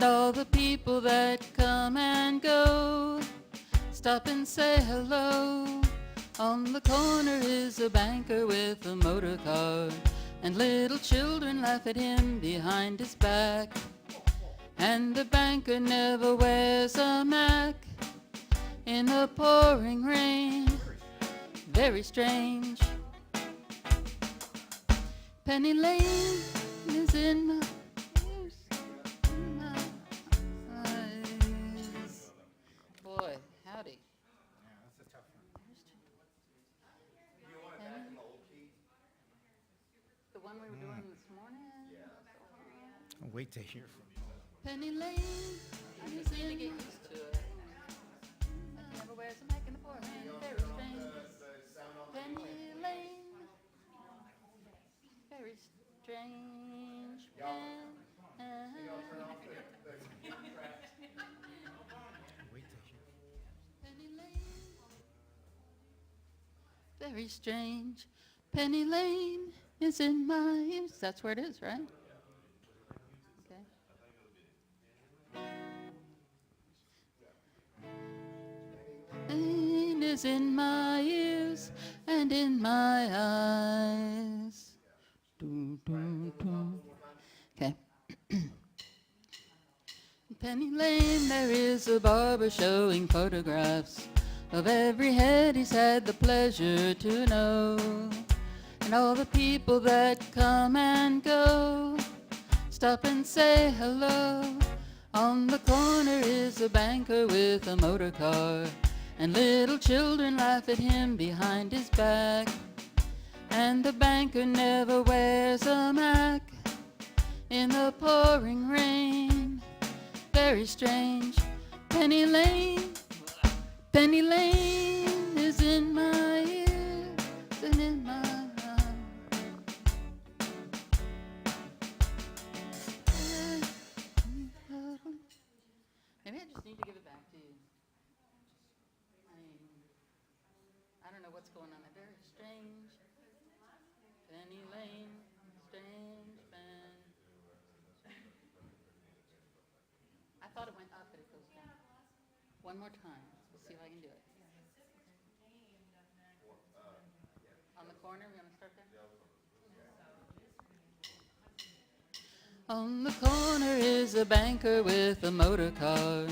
And all the people that come and go stop and say hello. On the corner is a banker with a motor car, and little children laugh at him behind his back. And the banker never wears a mac in the pouring rain. Very strange. Penny Lane is in my ears, in my eyes. Boy, howdy. Yeah, that's a tough one. The one we were doing this morning? I'll wait to hear from you. Penny Lane, I just need to get used to it. Never wears a mac in the pouring rain. Very strange. Penny Lane. Very strange. Wait to hear. Penny Lane. Very strange. Penny Lane is in my ears. That's where it is, right? Okay. Lane is in my ears and in my eyes. Doo, doo, doo. Okay. Penny Lane, there is a barber showing photographs of every head he's had the pleasure to know. And all the people that come and go stop and say hello. On the corner is a banker with a motor car, and little children laugh at him behind his back. And the banker never wears a mac in the pouring rain. Very strange. Penny Lane, Penny Lane is in my ears and in my eyes. Maybe I just need to give it back to you. I don't know what's going on. They're very strange. Penny Lane, strange man. I thought it went up, but it goes down. One more time. Let's see if I can do it. On the corner, we're going to start there? On the corner is a banker with a motor car,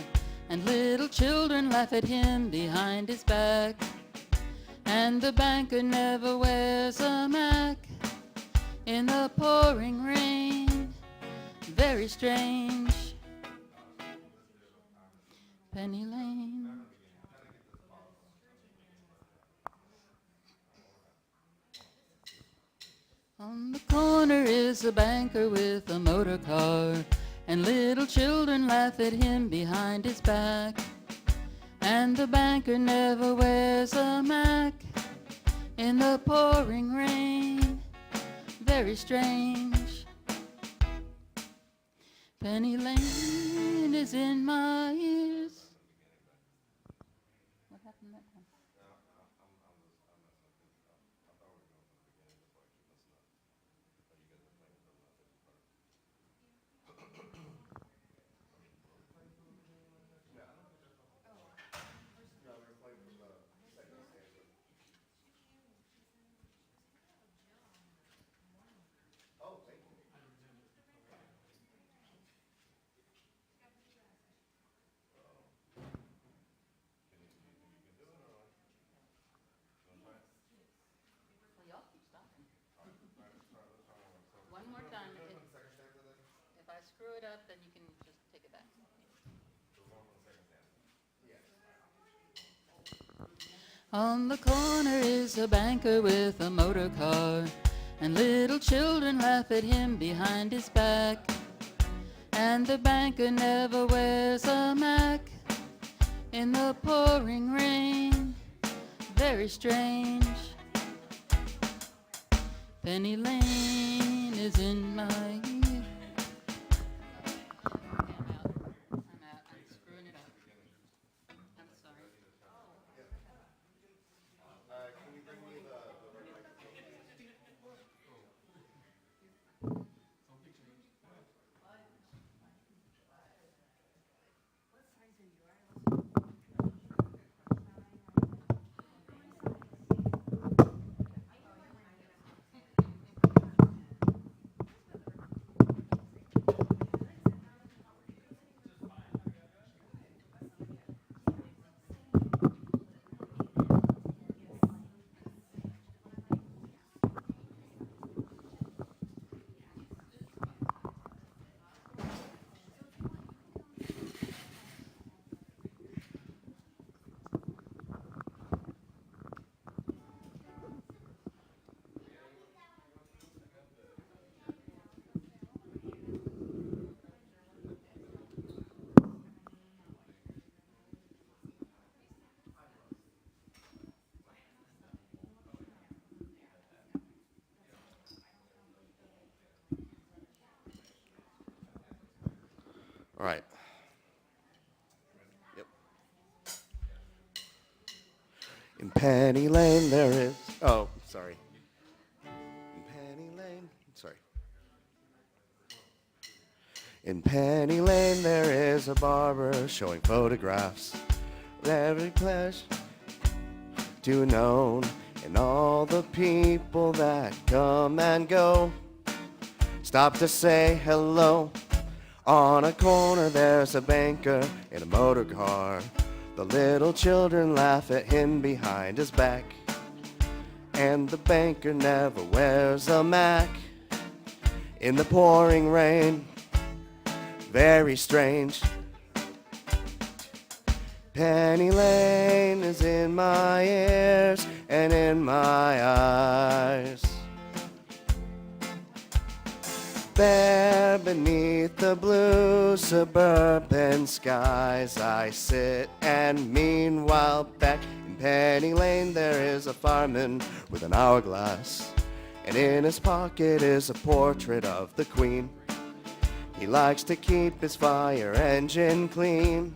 and little children laugh at him behind his back. And the banker never wears a mac in the pouring rain. Very strange. Penny Lane. On the corner is a banker with a motor car, and little children laugh at him behind his back. And the banker never wears a mac in the pouring rain. Very strange. Penny Lane is in my ears. What happened that time? One more time. If I screw it up, then you can just take it back. On the corner is a banker with a motor car, and little children laugh at him behind his back. And the banker never wears a mac in the pouring rain. Very strange. Penny Lane is in my ear. I'm out. I'm screwing it up. I'm sorry. Can you bring me the All right. Yep. In Penny Lane there is. Oh, sorry. In Penny Lane. Sorry. In Penny Lane there is a barber showing photographs of every pleasure to known and all the people that come and go. Stop to say hello. On a corner there's a banker in a motor car. The little children laugh at him behind his back. And the banker never wears a Mac. In the pouring rain, very strange. Penny Lane is in my ears and in my eyes. There beneath the blue suburban skies I sit, and meanwhile back in Penny Lane there is a fireman with an hourglass, and in his pocket is a portrait of the Queen. He likes to keep his fire engine clean.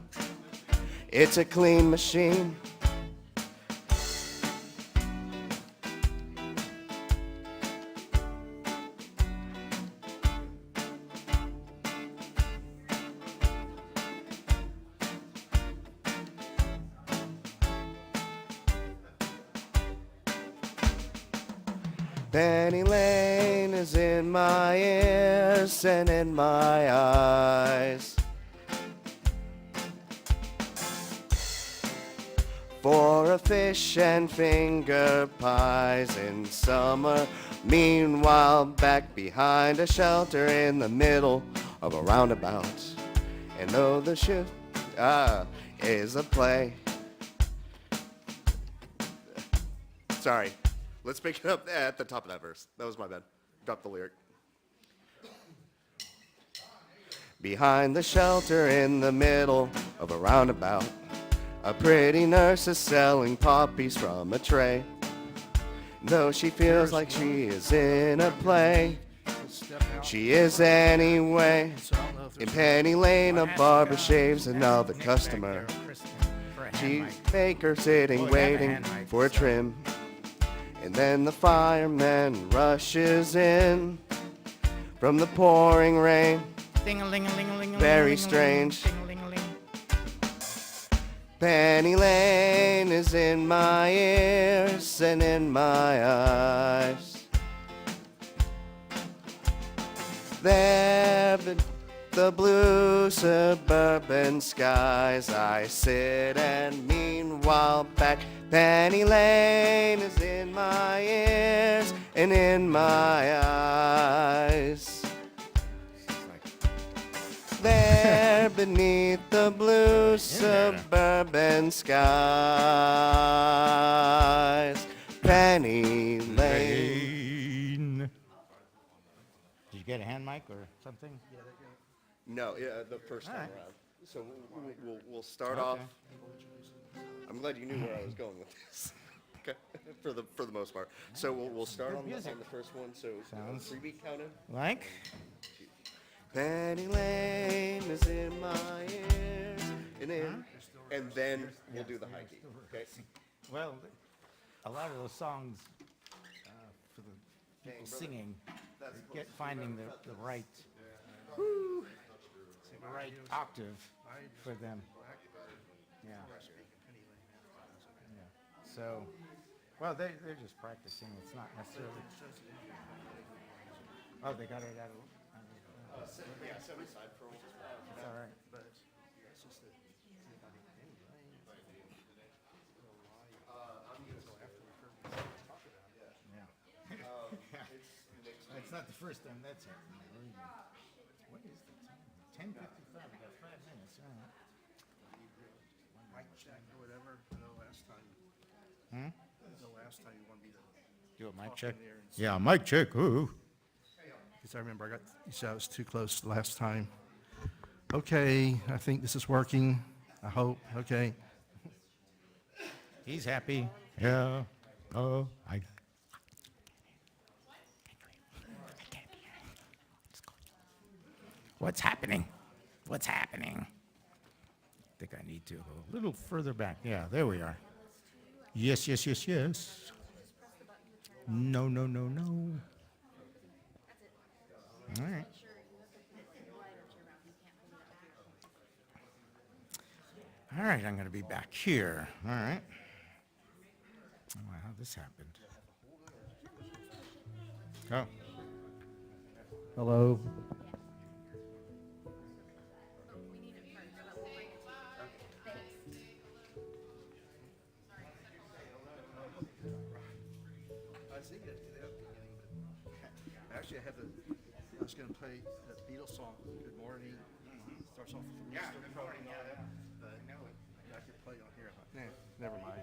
It's a clean machine. Penny Lane is in my ears and in my eyes. For a fish and finger pies in summer. Meanwhile, back behind a shelter in the middle of a roundabout. And though the shift is a play. Sorry. Let's pick it up at the top of that verse. That was my bad. Dropped the lyric. Behind the shelter in the middle of a roundabout, a pretty nurse is selling poppies from a tray. Though she feels like she is in a play, she is anyway. In Penny Lane, a barber shaves another customer. She's baker sitting waiting for a trim. And then the fireman rushes in from the pouring rain. Very strange. Penny Lane is in my ears and in my eyes. There beneath the blue suburban skies I sit, and meanwhile back Penny Lane is in my ears and in my eyes. There beneath the blue suburban skies, Penny Lane. Did you get a hand mic or something? No, yeah, the first time All right. around. So we'll start off. I'm glad you knew where I was going with this. Okay, for the most part. So we'll start on the first one. So Sounds- 3 beat counted. Like? Penny Lane is in my ears and then we'll do the high key. Okay. Well, a lot of those songs for the people singing, finding the right, the right octave for them. Yeah. So, well, they're just practicing. It's not necessarily. Oh, they got it out of. Yeah, set aside for It's all right. It's not the first time that's happened. What is the time? 10:55. We got 5 minutes. All right. Mic check or whatever, the last time. The last time you want me to. Do a mic talk check. in there and Yeah, mic check. Ooh. Because I remember you said I was too close the last time. Okay, I think this is working. I hope. Okay. He's happy. Yeah. Oh, I can't hear. What's happening? What's happening? I think I need to go a little further back. Yeah, there we are. Yes, yes, yes, yes. No, no, no, no. All right. All right, I'm going to be back here. All right. Oh, how this happened. Oh. Hello. Actually, I was going to play the Beatles song, Good Morning. Starts off with Yeah, Mr. good morning, Pragmatism, yeah. but I know it. I could play on here. But, never mind.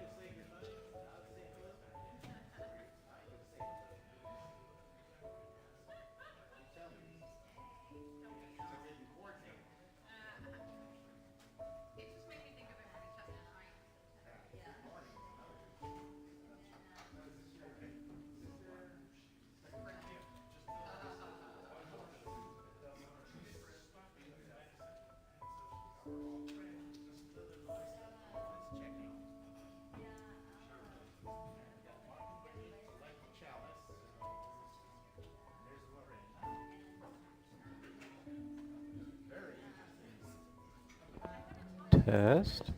Test.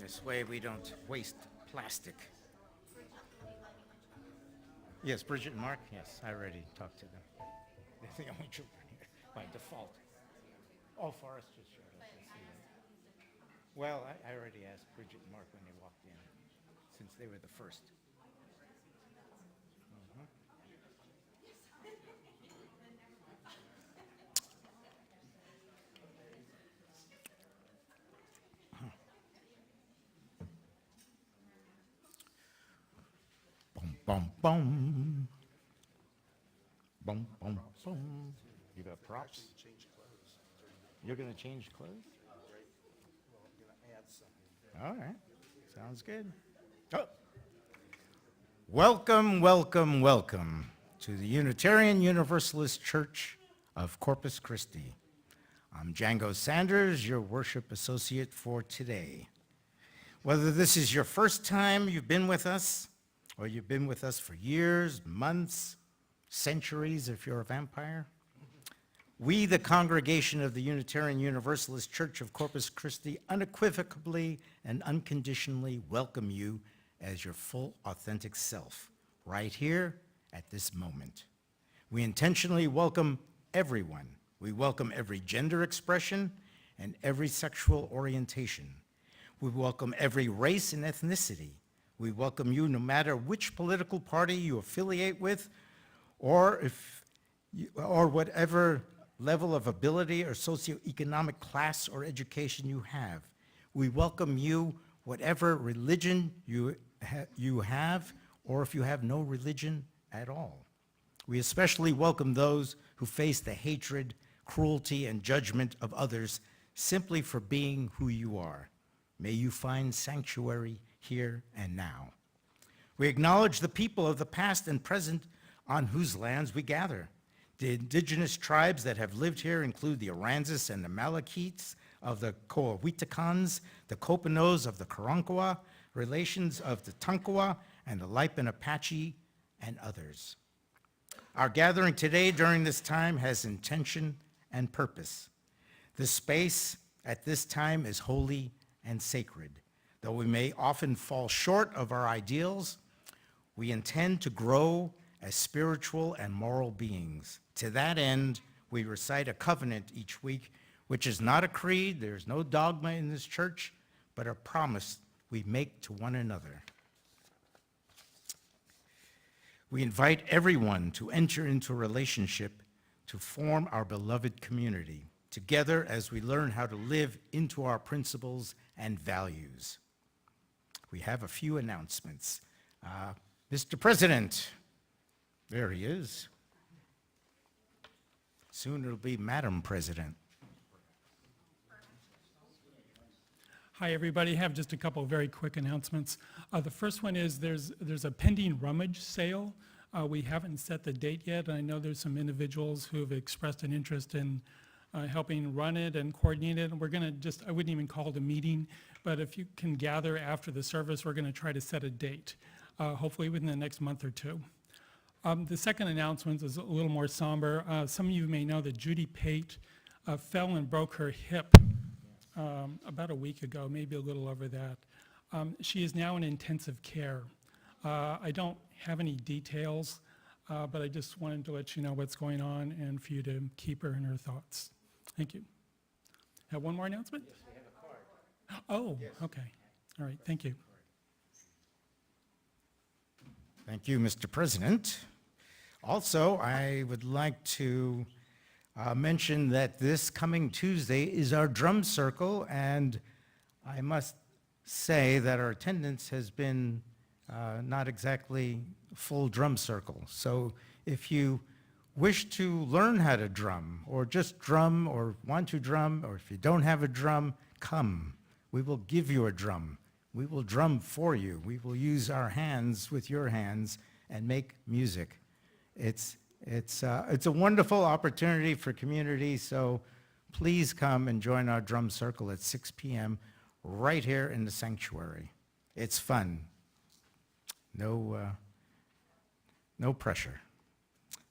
This way we don't waste plastic. Yes, Bridget and Mark? Yes, I already talked to them. They're the only children here by default. Oh, Forrest just showed us. I see that. Well, I already asked Bridget and Mark when they walked in, since they were the first. Bum, bum. Bum, bum, bum. You got props? You're going to change clothes? All right. Sounds good. Oh. Welcome, welcome, welcome to the Unitarian Universalist Church of Corpus Christi. I'm Django Sanders, your worship associate for today. Whether this is your first time you've been with us, or you've been with us for years, months, centuries if you're a vampire, we, the congregation of the Unitarian Universalist Church of Corpus Christi, unequivocally and unconditionally welcome you as your full, authentic self, right here at this moment. We intentionally welcome everyone. We welcome every gender expression and every sexual orientation. We welcome every race and ethnicity. We welcome you no matter which political party you affiliate with, or whatever level of ability or socioeconomic class or education you have. We welcome you whatever religion you have, or if you have no religion at all. We especially welcome those who face the hatred, cruelty, and judgment of others simply for being who you are. May you find sanctuary here and now. We acknowledge the people of the past and present on whose lands we gather. The indigenous tribes that have lived here include the Aransas and the Malachites of the Coahuitacans, the Copanos of the Karankawa, relations of the Tonkawa, and the Lipan Apache, and others. Our gathering today during this time has intention and purpose. This space at this time is holy and sacred. Though we may often fall short of our ideals, we intend to grow as spiritual and moral beings. To that end, we recite a covenant each week, which is not a creed, there's no dogma in this church, but a promise we make to one another. We invite everyone to enter into a relationship to form our beloved community, together as we learn how to live into our principles and values. We have a few announcements. Mr. President, there he is. Soon it'll be Madam President. Hi, everybody. I have just a couple of very quick announcements. The first one is there's a pending rummage sale. We haven't set the date yet, and I know there's some individuals who have expressed an interest in helping run it and coordinate it. And we're going to I wouldn't even call it a meeting, but if you can gather after the service, we're going to try to set a date, hopefully within the next month or two. The second announcement is a little more somber. Some of you may know that Judy Pate fell and broke her hip about a week ago, maybe a little over that. She is now in intensive care. I don't have any details, but I just wanted to let you know what's going on and for you to keep her in her thoughts. Thank you. Have one more announcement? Yes, we have a card. Oh, Yes. okay. All right, thank you. Thank you, Mr. President. Also, I would like to mention that this coming Tuesday is our drum circle, and I must say that our attendance has been not exactly full drum circle. So if you wish to learn how to drum, or just drum, or want to drum, or if you don't have a drum, come. We will give you a drum. We will drum for you. We will use our hands with your hands and make music. It's a wonderful opportunity for community, so please come and join our drum circle at 6 p.m. right here in the sanctuary. It's fun. No pressure.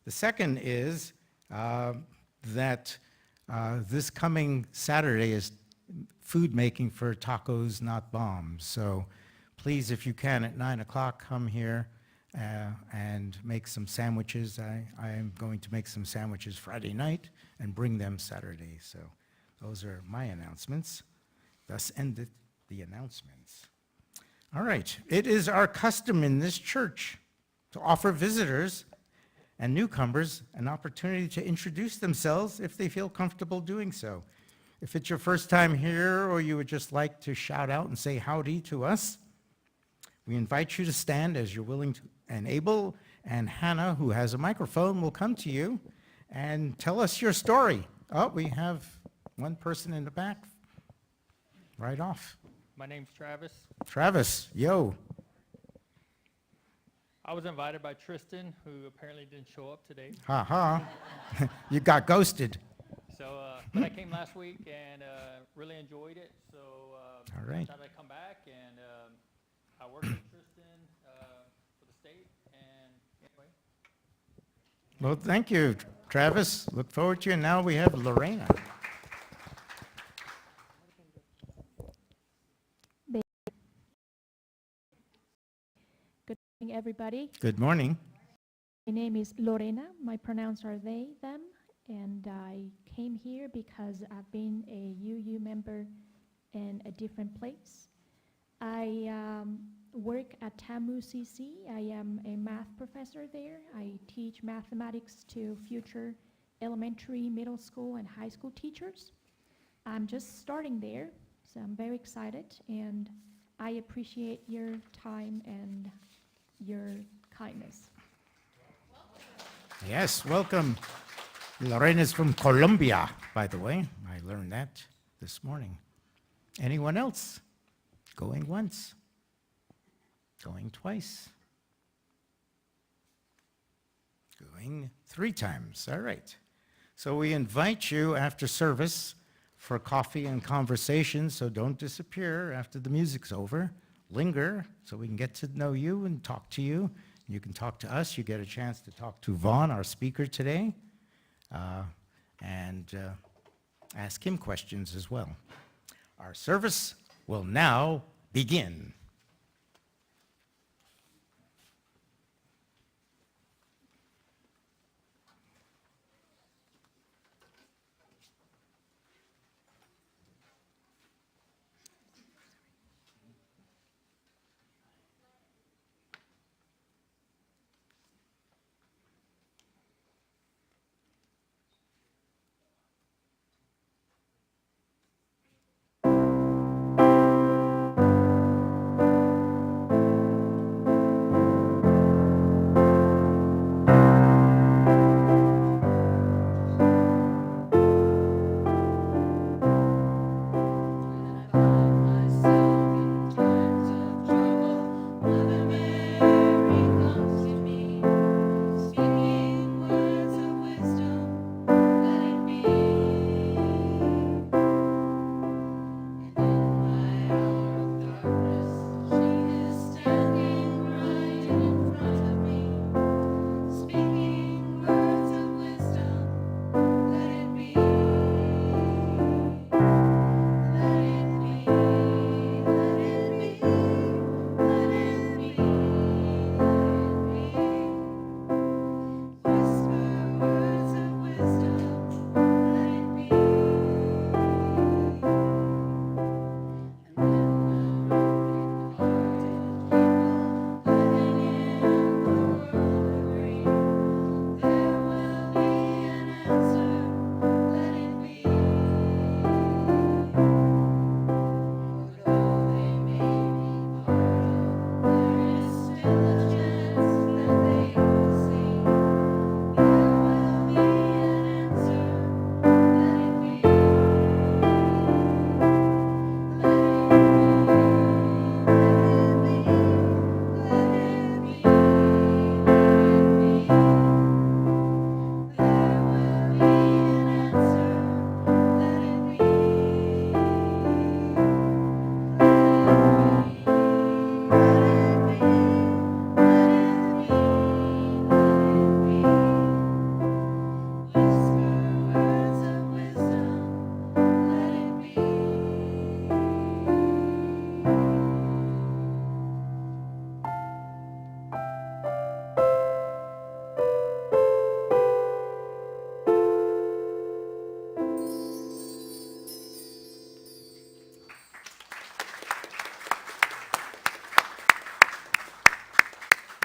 The second is that this coming Saturday is food making for tacos, not bombs. So please, if you can, at 9 o'clock, come here and make some sandwiches. I am going to make some sandwiches Friday night and bring them Saturday. So those are my announcements. Thus ended the announcements. All right. It is our custom in this church to offer visitors and newcomers an opportunity to introduce themselves if they feel comfortable doing so. If it's your first time here, or you would just like to shout out and say howdy to us, we invite you to stand as you're willing to and able, and Hannah, who has a microphone, will come to you and tell us your story. Oh, we have one person in the back, right off. My name's Travis. Travis, yo. I was invited by Tristan, who apparently didn't show up today. Ha ha. You got ghosted. But I came last week and really enjoyed it. So All right. I thought I'd come back and I work with Tristan for the state. And anyway, Well, thank you, Travis. Look forward to you. And now we have Lorena. Good morning, everybody. Good morning. My name is Lorena. My pronouns are they, them, and I came here because I've been a UU member in a different place. I work at TAMU CC. I am a math professor there. I teach mathematics to future elementary, middle school, and high school teachers. I'm just starting there, so I'm very excited, and I appreciate your time and your kindness. Yes, welcome. Lorena's from Colombia, by the way. I learned that this morning. Anyone else? Going once? Going twice? Going 3 times. All right. So we invite you after service for coffee and conversation, so don't disappear after the music's over. Linger so we can get to know you and talk to you. You can talk to us. You get a chance to talk to Vaughn, our speaker today, and ask him questions as well. Our service will now begin.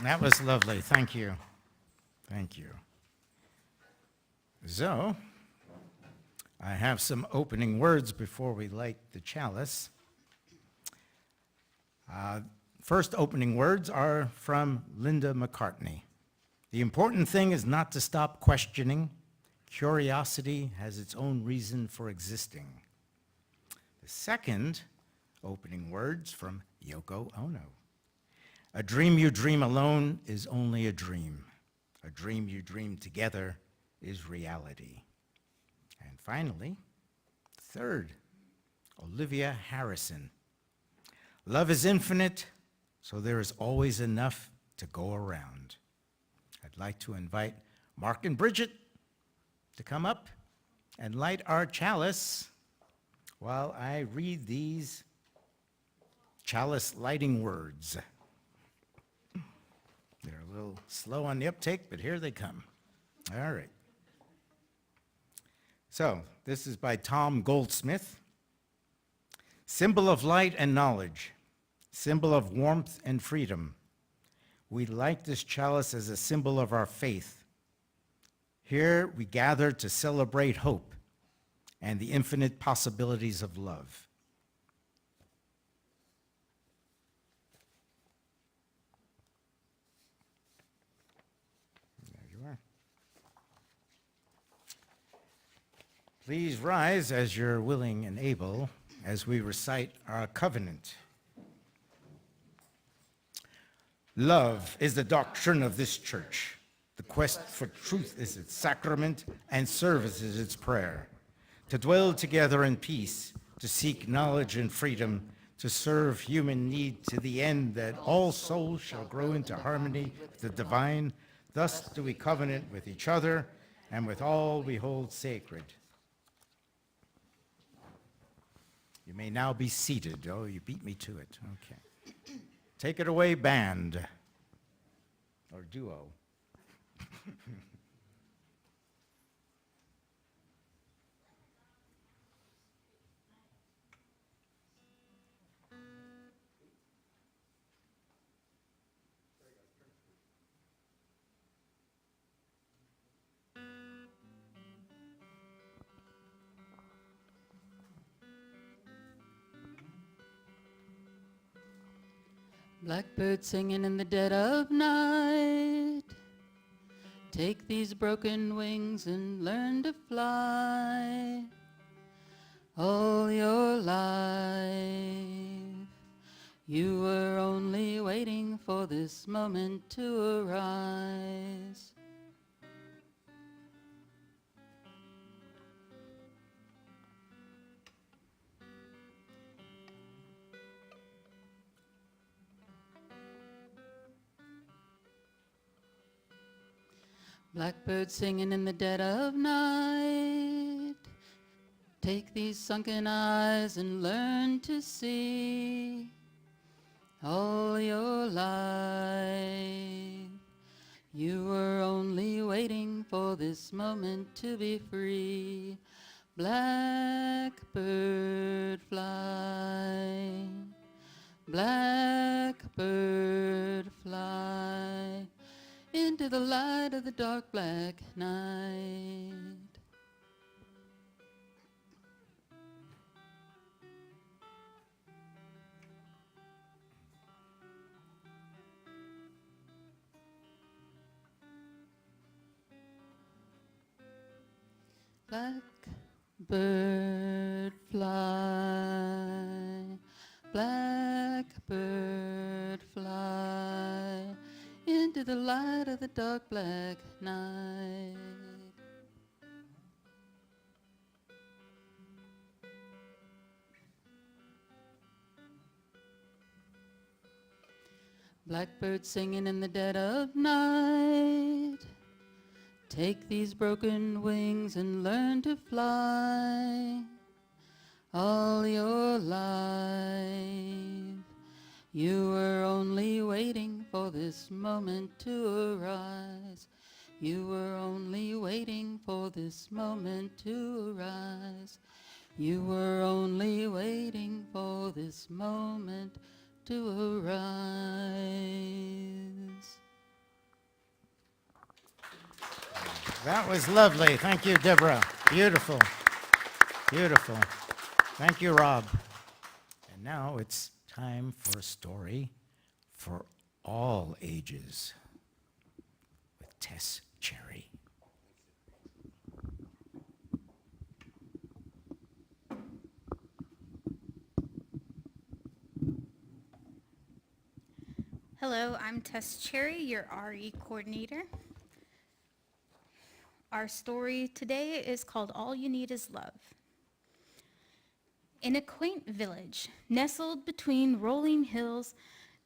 That was lovely. Thank you. Thank you. So, I have some opening words before we light the chalice. First opening words are from Linda McCartney. The important thing is not to stop questioning. Curiosity has its own reason for existing. The second opening words from Yoko Ono. A dream you dream alone is only a dream. A dream you dream together is reality. And finally, third, Olivia Harrison. Love is infinite, so there is always enough to go around. I'd like to invite Mark and Bridget to come up and light our chalice while I read these chalice lighting words. They're a little slow on the uptake, but here they come. All right. So, this is by Tom Goldsmith. Symbol of light and knowledge, symbol of warmth and freedom. We light this chalice as a symbol of our faith. Here we gather to celebrate hope and the infinite possibilities of love. There you are. Please rise as you're willing and able as we recite our covenant. Love is the doctrine of this church. The quest for truth is its sacrament, and service is its prayer. To dwell together in peace, to seek knowledge and freedom, to serve human need to the end that all souls shall grow into harmony with the divine. Thus do we covenant with each other and with all we hold sacred. You may now be seated. Oh, you beat me to it. Okay. Take it away, band. Or duo. Blackbird singing in the dead of night. Take these broken wings and learn to fly. All your life, you were only waiting for this moment to arise. Blackbird singing in the dead of night. Take these sunken eyes and learn to see. All your life, you were only waiting for this moment to be free. Blackbird fly, blackbird fly, into the light of the dark black night. Blackbird fly, blackbird fly, into the light of the dark black night. Blackbird singing in the dead of night. Take these broken wings and learn to fly. All your life, you were only waiting for this moment to arise. You were only waiting for this moment to arise. You were only waiting for this moment to arise. That was lovely. Thank you, Deborah. Beautiful. Beautiful. Thank you, Rob. And now it's time for a story for all ages with Tess Cherry. Hello, I'm Tess Cherry, your RE coordinator. Our story today is called All You Need Is Love. In a quaint village, nestled between rolling hills,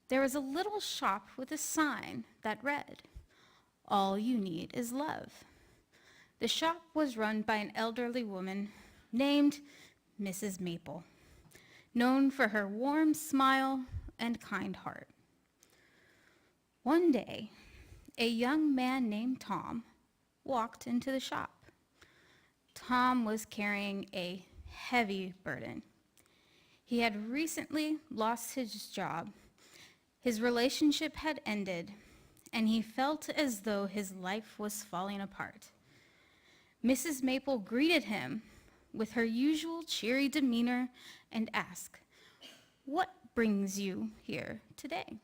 there was a little shop with a sign that read, "All you need is love." The shop was run by an elderly woman named Mrs. Maple, known for her warm smile and kind heart. One day, a young man named Tom walked into the shop. Tom was carrying a heavy burden. He had recently lost his job. His relationship had ended, and he felt as though his life was falling apart. Mrs. Maple greeted him with her usual cheery demeanor and asked, "What brings you here today?"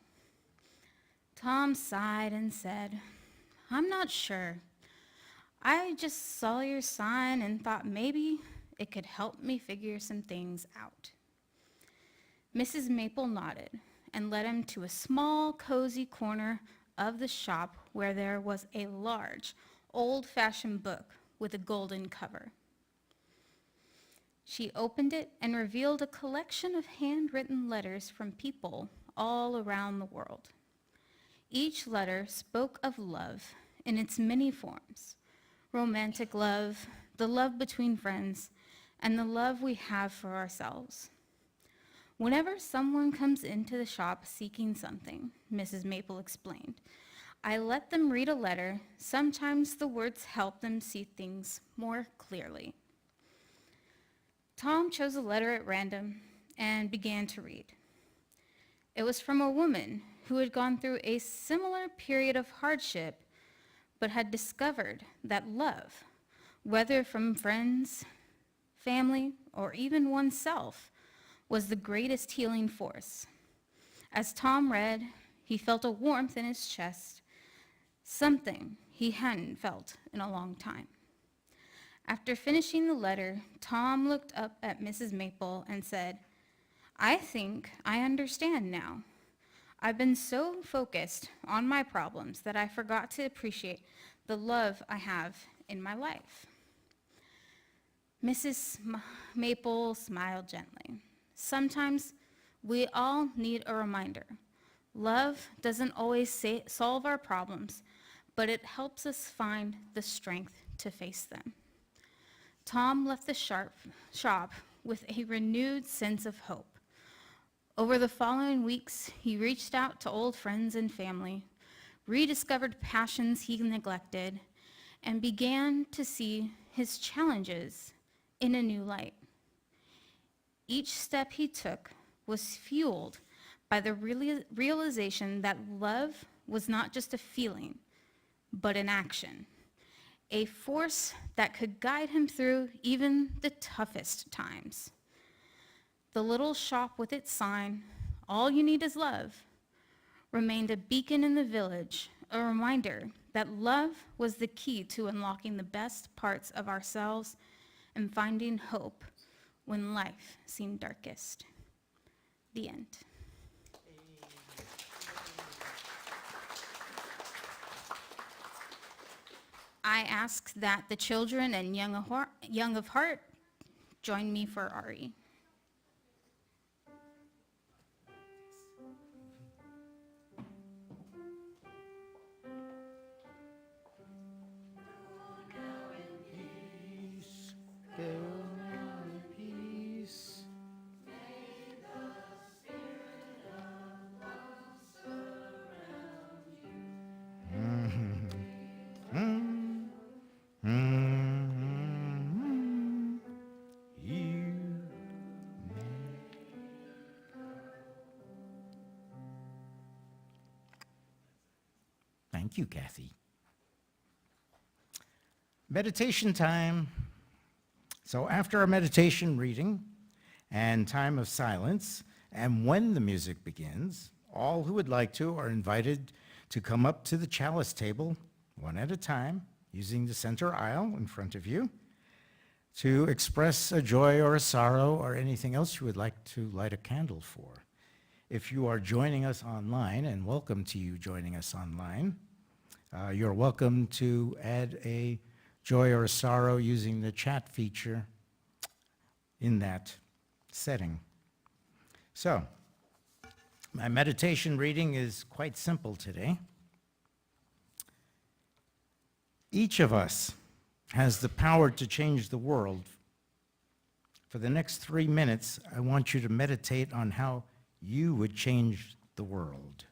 Tom sighed and said, "I'm not sure. I just saw your sign and thought maybe it could help me figure some things out." Mrs. Maple nodded and led him to a small, cozy corner of the shop where there was a large, old-fashioned book with a golden cover. She opened it and revealed a collection of handwritten letters from people all around the world. Each letter spoke of love in its many forms: romantic love, the love between friends, and the love we have for ourselves. Whenever someone comes into the shop seeking something, Mrs. Maple explained, I let them read a letter. Sometimes the words help them see things more clearly. Tom chose a letter at random and began to read. It was from a woman who had gone through a similar period of hardship, but had discovered that love, whether from friends, family, or even oneself, was the greatest healing force. As Tom read, he felt a warmth in his chest, something he hadn't felt in a long time. After finishing the letter, Tom looked up at Mrs. Maple and said, "I think I understand now. I've been so focused on my problems that I forgot to appreciate the love I have in my life." Mrs. Maple smiled gently. Sometimes we all need a reminder. Love doesn't always solve our problems, but it helps us find the strength to face them. Tom left the shop with a renewed sense of hope. Over the following weeks, he reached out to old friends and family, rediscovered passions he neglected, and began to see his challenges in a new light. Each step he took was fueled by the realization that love was not just a feeling, but an action, a force that could guide him through even the toughest times. The little shop with its sign, "All you need is love," remained a beacon in the village, a reminder that love was the key to unlocking the best parts of ourselves and finding hope when life seemed darkest. The end. I ask that the children and young of heart join me for Ari. Thank you, Kathy. Meditation time. So after our meditation reading and time of silence, and when the music begins, all who would like to are invited to come up to the chalice table, one at a time, using the center aisle in front of you, to express a joy or a sorrow or anything else you would like to light a candle for. If you are joining us online, and welcome to you joining us online, you're welcome to add a joy or sorrow using the chat feature in that setting. So, my meditation reading is quite simple today. Each of us has the power to change the world. For the next 3 minutes, I want you to meditate on how you would change the world.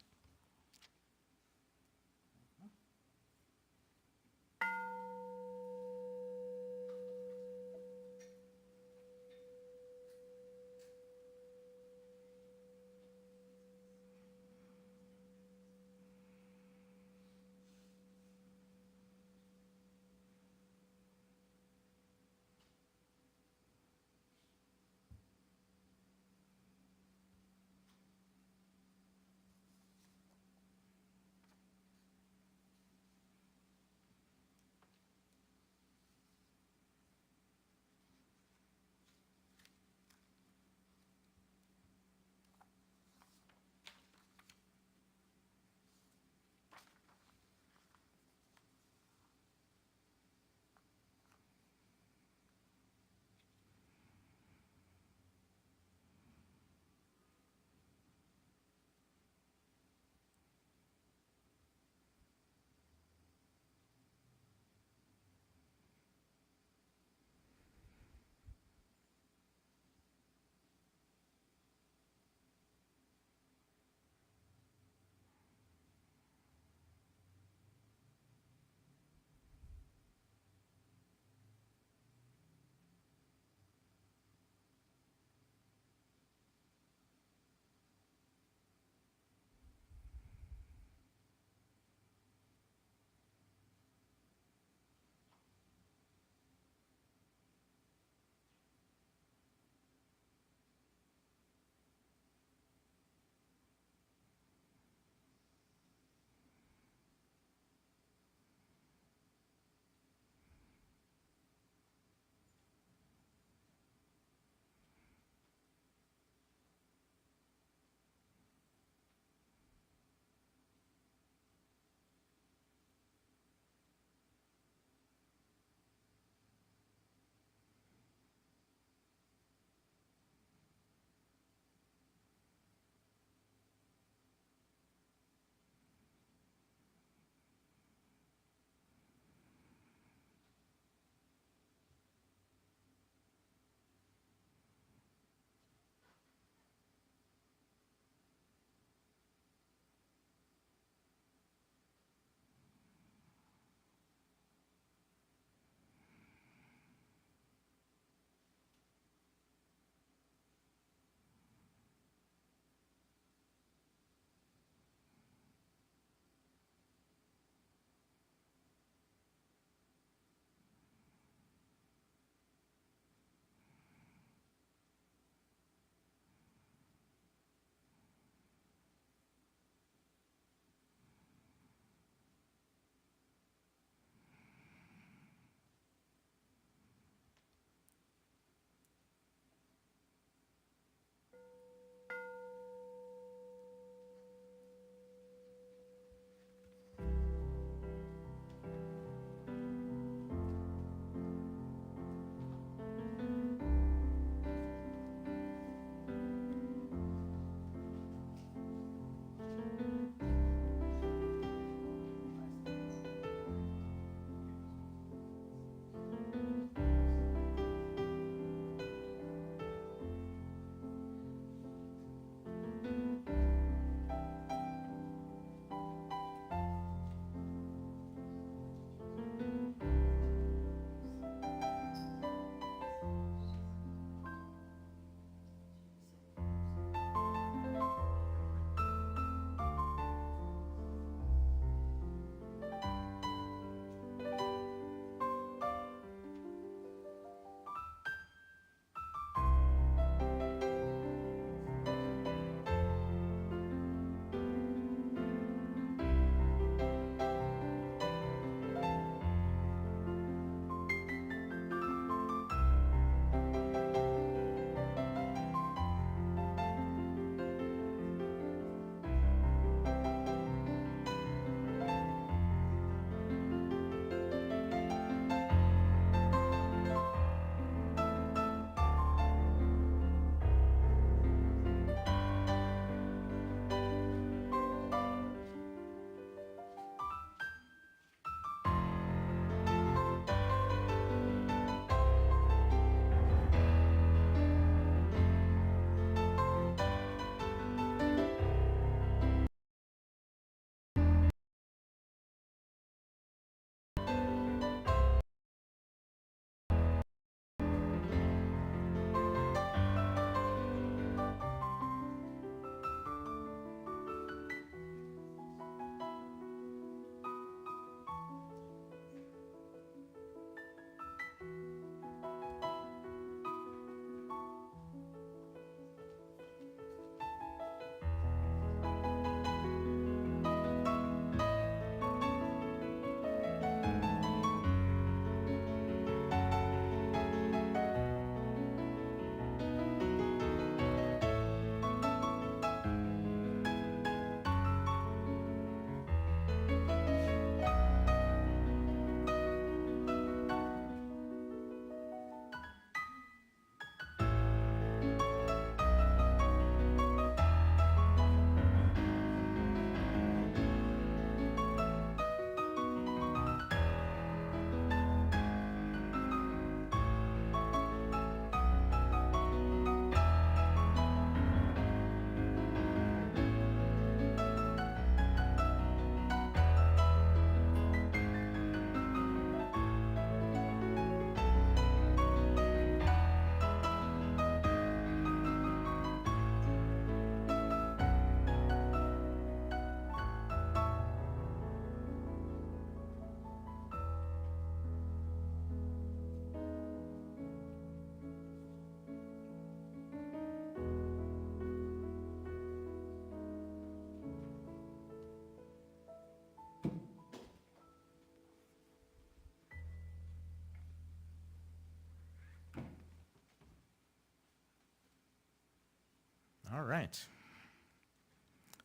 All right.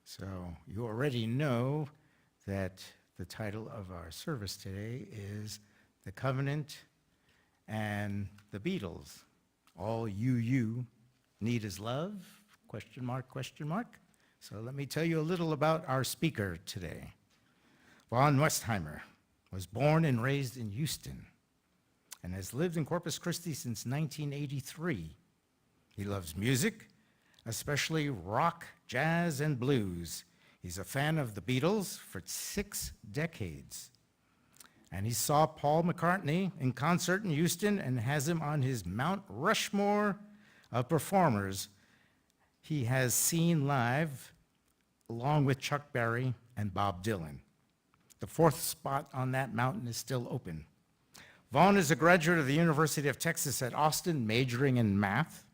So you already know that the title of our service today is The Covenant and the Beatles. All you need is love? Question mark, question mark. So let me tell you a little about our speaker today. Vaughn Westheimer was born and raised in Houston and has lived in Corpus Christi since 1983. He loves music, especially rock, jazz, and blues. He's a fan of the Beatles for 6 decades. And he saw Paul McCartney in concert in Houston and has him on his Mount Rushmore of performers he has seen live, along with Chuck Berry and Bob Dylan. The 4th spot on that mountain is still open. Vaughn is a graduate of the University of Texas at Austin, majoring in math,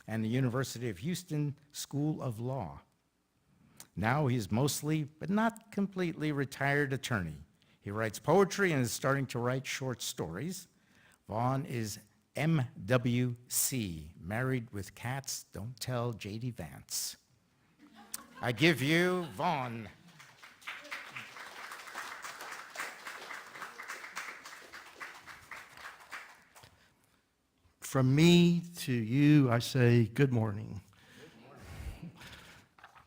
and the University of Houston School of Law. Now he's mostly, but not completely, retired attorney. He writes poetry and is starting to write short stories. Vaughn is MWC, married with cats, don't tell J.D. Vance. I give you Vaughn. From me to you, I say good morning.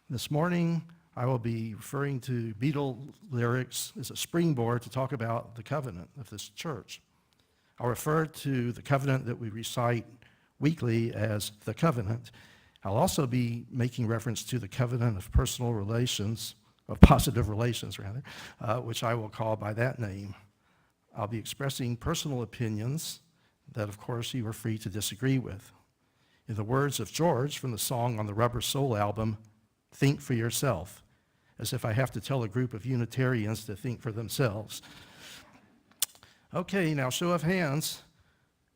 This morning, I will be referring to Beatles lyrics as a springboard to talk about the covenant of this church. I'll refer to the covenant that we recite weekly as the covenant. I'll also be making reference to the covenant of personal relations, of positive relations rather, which I will call by that name. I'll be expressing personal opinions that, of course, you are free to disagree with. In the words of George from the song on the Rubber Soul album, think for yourself, as if I have to tell a group of Unitarians to think for themselves. Okay, now show of hands.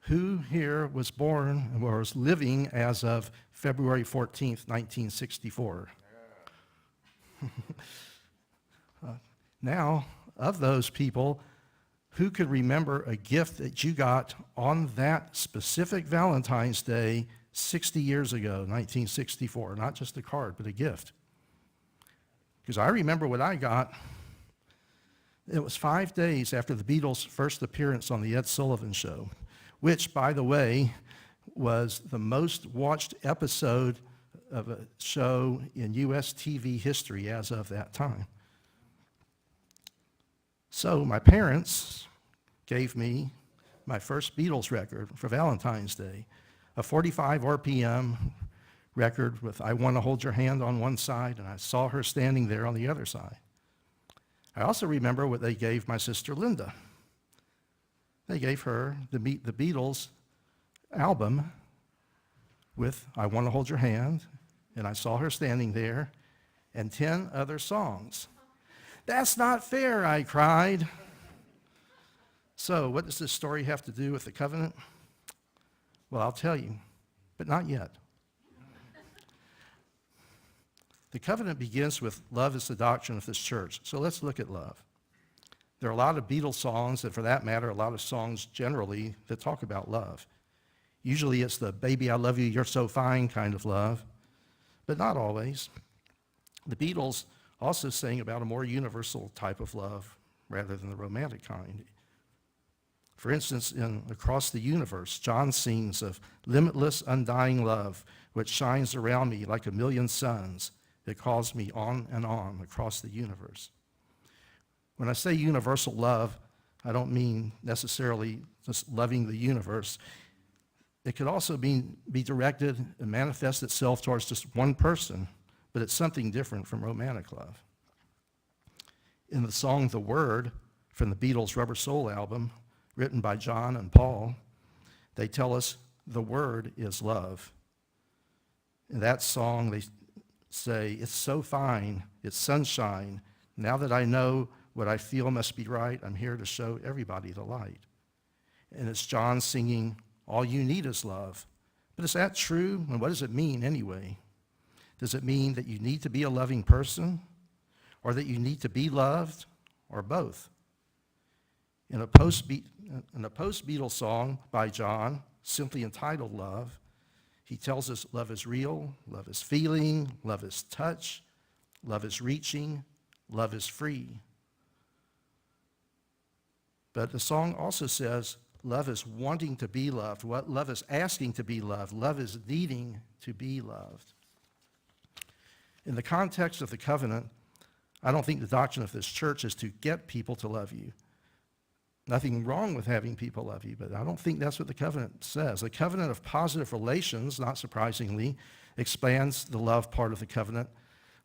Who here was born or was living as of February 14th, 1964? Now, of those people, who could remember a gift that you got on that specific Valentine's Day 60 years ago, 1964? Not just a card, but a gift. Because I remember what I got. It was 5 days after the Beatles' first appearance on the Ed Sullivan Show, which, by the way, was the most watched episode of a show in U.S. TV history as of that time. So my parents gave me my first Beatles record for Valentine's Day, a 45 RPM record with I Want to Hold Your Hand on one side, and I Saw Her Standing There on the other side. I also remember what they gave my sister Linda. They gave her the Meet the Beatles album with I Want to Hold Your Hand, and I Saw Her Standing There, and 10 other songs. That's not fair, I cried. So what does this story have to do with the covenant? Well, I'll tell you, but not yet. The covenant begins with love is the doctrine of this church. So let's look at love. There are a lot of Beatles songs, and for that matter, a lot of songs generally that talk about love. Usually it's the baby, I love you, you're so fine kind of love, but not always. The Beatles also sing about a more universal type of love rather than the romantic kind. For instance, in Across the Universe, John sings of limitless, undying love, which shines around me like a million suns that calls me on and on across the universe. When I say universal love, I don't mean necessarily just loving the universe. It could also be directed and manifest itself towards just one person, but it's something different from romantic love. In the song The Word from the Beatles' Rubber Soul album, written by John and Paul, they tell us the Word is love. In that song, they say, it's so fine, it's sunshine. Now that I know what I feel must be right, I'm here to show everybody the light. And it's John singing, all you need is love. But is that true? And what does it mean anyway? Does it mean that you need to be a loving person? Or that you need to be loved? Or both? In a post-Beatles song by John, simply entitled Love, He tells us love is real, love is feeling, love is touch, love is reaching, love is free. But the song also says love is wanting to be loved. What love is asking to be loved. Love is needing to be loved. In the context of the covenant, I don't think the doctrine of this church is to get people to love you. Nothing wrong with having people love you, but I don't think that's what the covenant says. The covenant of positive relations, not surprisingly, expands the love part of the covenant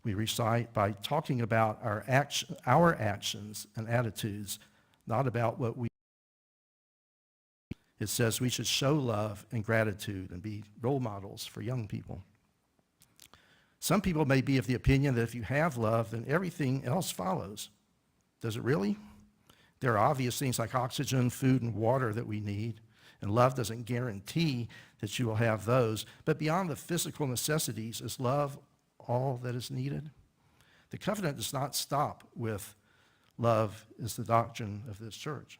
we recite by talking about our actions and attitudes, not about what we. It says we should show love and gratitude and be role models for young people. Some people may be of the opinion that if you have love, then everything else follows. Does it really? There are obvious things like oxygen, food, and water that we need, and love doesn't guarantee that you will have those. But beyond the physical necessities, is love all that is needed? The covenant does not stop with love is the doctrine of this church.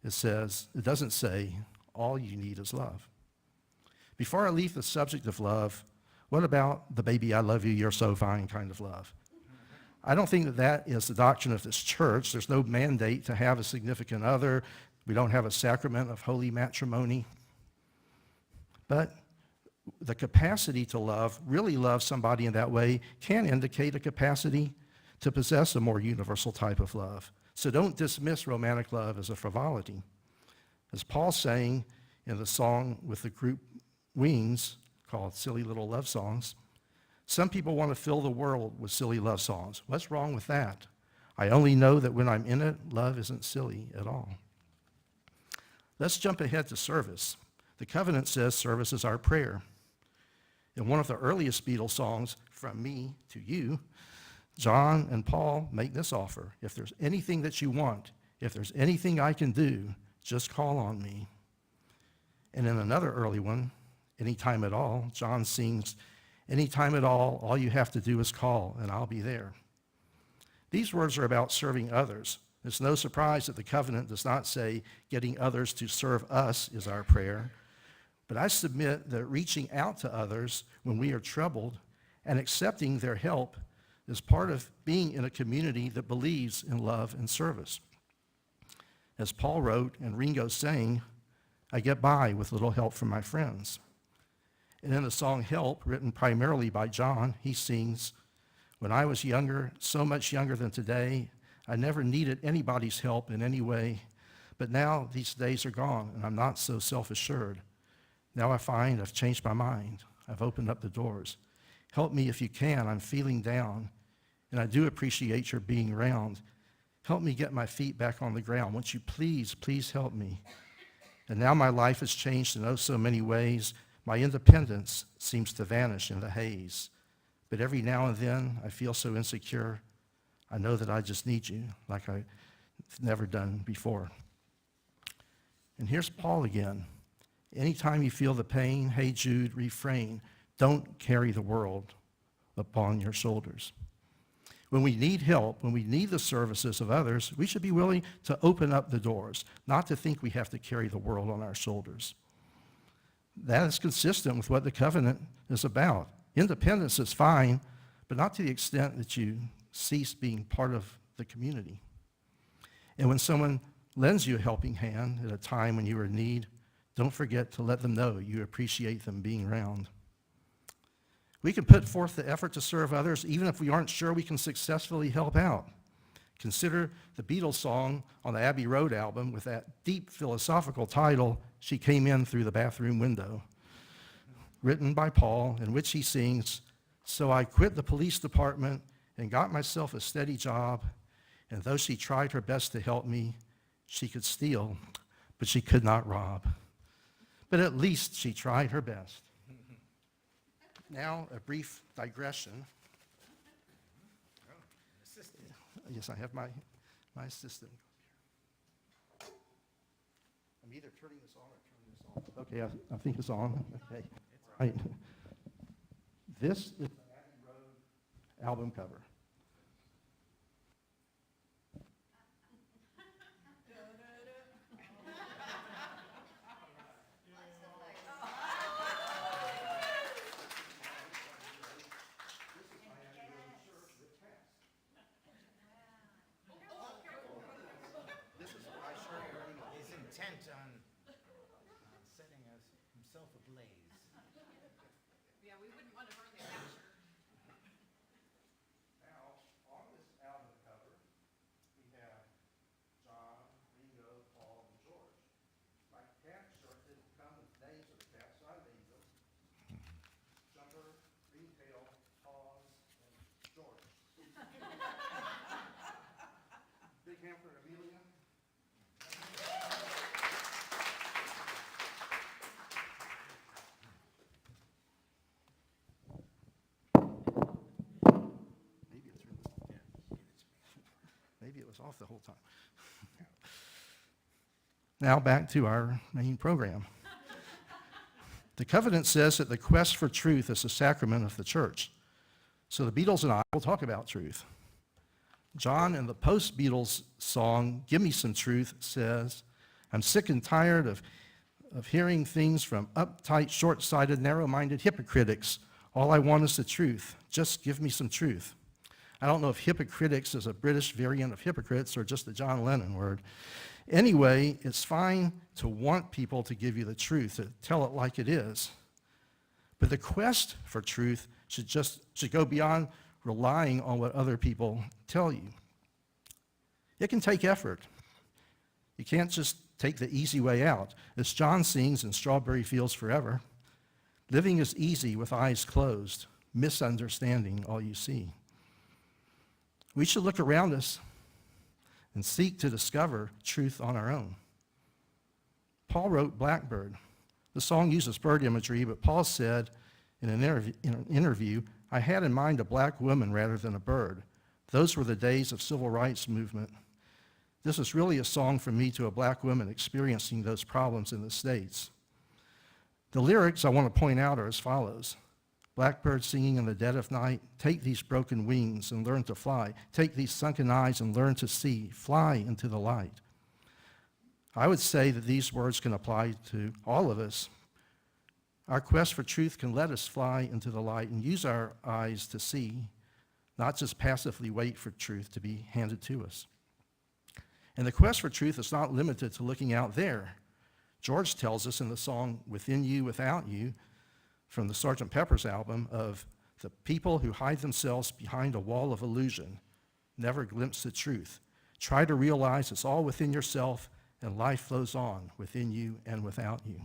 It doesn't say all you need is love. Before I leave the subject of love, what about the baby I love you, you're so fine kind of love? I don't think that that is the doctrine of this church. There's no mandate to have a significant other. We don't have a sacrament of holy matrimony. But the capacity to love, really love somebody in that way, can indicate a capacity to possess a more universal type of love. So don't dismiss romantic love as a frivolity. As Paul's saying in the song with the group Wings called Silly Little Love Songs, some people want to fill the world with silly love songs. What's wrong with that? I only know that when I'm in it, love isn't silly at all. Let's jump ahead to service. The covenant says service is our prayer. In one of the earliest Beatles songs, From Me to You, John and Paul make this offer. If there's anything that you want, if there's anything I can do, just call on me. And in another early one, Anytime at All, John sings, anytime at all you have to do is call, and I'll be there. These words are about serving others. It's no surprise that the covenant does not say getting others to serve us is our prayer. But I submit that reaching out to others when we are troubled and accepting their help is part of being in a community that believes in love and service. As Paul wrote and Ringo sang, I get by with little help from my friends. And in the song Help, written primarily by John, he sings, when I was younger, so much younger than today, I never needed anybody's help in any way. But now these days are gone, and I'm not so self-assured. Now I find I've changed my mind. I've opened up the doors. Help me if you can. I'm feeling down, and I do appreciate your being around. Help me get my feet back on the ground. Won't you please, please help me? And now my life has changed in oh so many ways. My independence seems to vanish in the haze. But every now and then, I feel so insecure. I know that I just need you like I've never done before. And here's Paul again. Anytime you feel the pain, hey Jude, refrain. Don't carry the world upon your shoulders. When we need help, when we need the services of others, we should be willing to open up the doors, not to think we have to carry the world on our shoulders. That is consistent with what the covenant is about. Independence is fine, but not to the extent that you cease being part of the community. And when someone lends you a helping hand at a time when you are in need, don't forget to let them know you appreciate them being around. We can put forth the effort to serve others even if we aren't sure we can successfully help out. Consider the Beatles song on the Abbey Road album with that deep philosophical title, She Came In Through the Bathroom Window, written by Paul, in which he sings, so I quit the police department and got myself a steady job, and though she tried her best to help me, she could steal, but she could not rob. But at least she tried her best. Now, a brief digression. Yes, I have my assistant. I'm either turning this on or turning this off. Okay, I think it's on. Okay. Right. This is the Abbey Road album cover. was off the whole time. Now back to our main program. The covenant says that the quest for truth is the sacrament of the church. So the Beatles and I will talk about truth. John, in the post-Beatles song, Give Me Some Truth, says, I'm sick and tired of hearing things from uptight, short-sighted, narrow-minded hypocritics. All I want is the truth. Just give me some truth. I don't know if hypocritics is a British variant of hypocrites or just a John Lennon word. Anyway, it's fine to want people to give you the truth, to tell it like it is. But the quest for truth should go beyond relying on what other people tell you. It can take effort. You can't just take the easy way out. As John sings in Strawberry Fields Forever, living is easy with eyes closed, misunderstanding all you see. We should look around us and seek to discover truth on our own. Paul wrote Blackbird. The song uses bird imagery, but Paul said in an interview, I had in mind a black woman rather than a bird. Those were the days of civil rights movement. This is really a song from me to a black woman experiencing those problems in the States. The lyrics I want to point out are as follows. Blackbird singing in the dead of night, take these broken wings and learn to fly. Take these sunken eyes and learn to see. Fly into the light. I would say that these words can apply to all of us. Our quest for truth can let us fly into the light and use our eyes to see, not just passively wait for truth to be handed to us. And the quest for truth is not limited to looking out there. George tells us in the song Within You, Without You, from the Sgt. Pepper's album, of the people who hide themselves behind a wall of illusion, never glimpse the truth. Try to realize it's all within yourself and life flows on within you and without you.